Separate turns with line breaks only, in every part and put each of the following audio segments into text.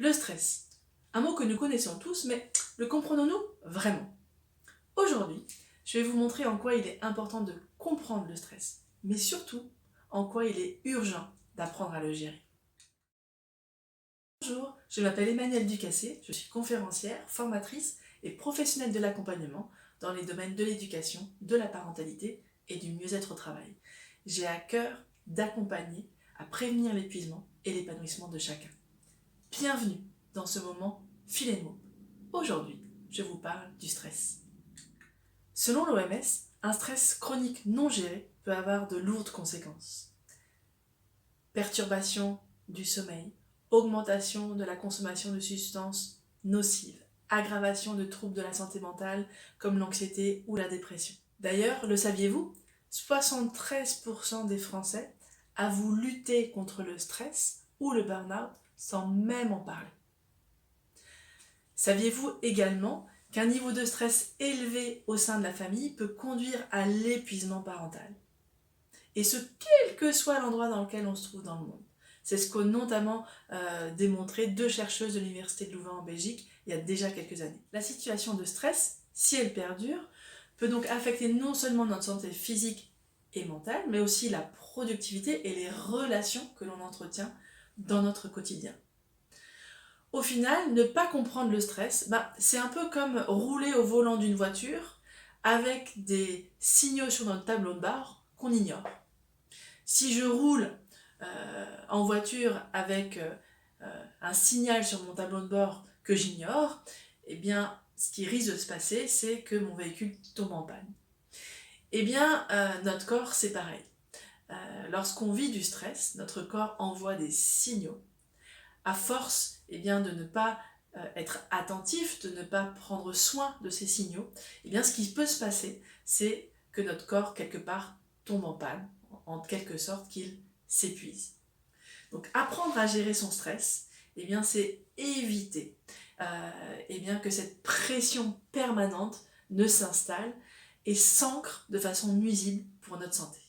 Le stress, un mot que nous connaissons tous, mais le comprenons-nous vraiment? Aujourd'hui, je vais vous montrer en quoi il est important de comprendre le stress, mais surtout en quoi il est urgent d'apprendre à le gérer. Bonjour, je m'appelle Emmanuelle Ducassé, je suis conférencière, formatrice et professionnelle de l'accompagnement dans les domaines de l'éducation, de la parentalité et du mieux-être au travail. J'ai à cœur d'accompagner à prévenir l'épuisement et l'épanouissement de chacun. Bienvenue dans ce moment Fil et Mots. Aujourd'hui, je vous parle du stress. Selon l'OMS, un stress chronique non géré peut avoir de lourdes conséquences. Perturbation du sommeil, augmentation de la consommation de substances nocives, aggravation de troubles de la santé mentale comme l'anxiété ou la dépression. D'ailleurs, le saviez-vous? 73% des Français avouent lutter contre le stress ou le burn-out sans même en parler. Saviez-vous également qu'un niveau de stress élevé au sein de la famille peut conduire à l'épuisement parental? Et ce, quel que soit l'endroit dans lequel on se trouve dans le monde. C'est ce qu'ont notamment démontré deux chercheuses de l'Université de Louvain en Belgique il y a déjà quelques années. La situation de stress, si elle perdure, peut donc affecter non seulement notre santé physique et mentale, mais aussi la productivité et les relations que l'on entretient dans notre quotidien. Au final, ne pas comprendre le stress, c'est un peu comme rouler au volant d'une voiture avec des signaux sur notre tableau de bord qu'on ignore. Si je roule en voiture avec un signal sur mon tableau de bord que j'ignore, eh bien, ce qui risque de se passer, c'est que mon véhicule tombe en panne. Eh bien, notre corps, c'est pareil. Lorsqu'on vit du stress, notre corps envoie des signaux. À force de ne pas être attentif, de ne pas prendre soin de ces signaux, eh bien, ce qui peut se passer, c'est que notre corps, quelque part, tombe en panne, en quelque sorte qu'il s'épuise. Donc, apprendre à gérer son stress, eh bien, c'est éviter que cette pression permanente ne s'installe et s'ancre de façon nuisible pour notre santé.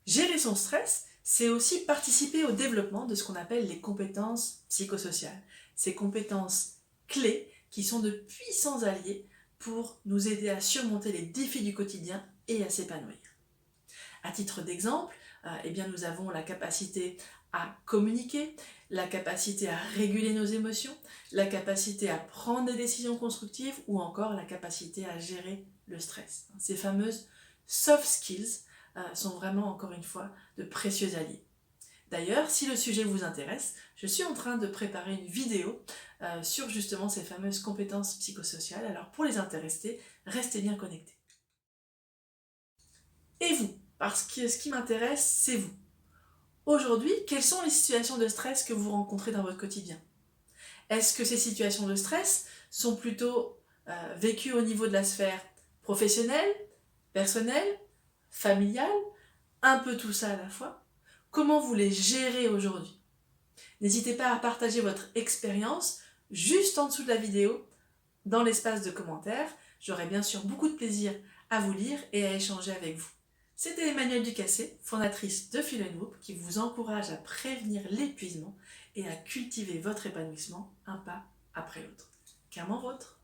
Gérer son stress, c'est aussi participer au développement de ce qu'on appelle les compétences psychosociales. Ces compétences clés qui sont de puissants alliés pour nous aider à surmonter les défis du quotidien et à s'épanouir. À titre d'exemple, nous avons la capacité à communiquer, la capacité à réguler nos émotions, la capacité à prendre des décisions constructives ou encore la capacité à gérer le stress. Ces fameuses soft skills sont vraiment, encore une fois, de précieux alliés. D'ailleurs, si le sujet vous intéresse, je suis en train de préparer une vidéo sur justement ces fameuses compétences psychosociales. Alors pour les intéresser, restez bien connectés. Et vous? Parce que ce qui m'intéresse, c'est vous. Aujourd'hui, quelles sont les situations de stress que vous rencontrez dans votre quotidien? Est-ce que ces situations de stress sont plutôt vécues au niveau de la sphère professionnelle, personnelle, familiale, un peu tout ça à la fois? Comment vous les gérez aujourd'hui? N'hésitez pas à partager votre expérience juste en dessous de la vidéo, dans l'espace de commentaires. J'aurai bien sûr beaucoup de plaisir à vous lire et à échanger avec vous. C'était Emmanuelle Ducassé, fondatrice de Fil & Mots, qui vous encourage à prévenir l'épuisement et à cultiver votre épanouissement un pas après l'autre. Carrément vôtre!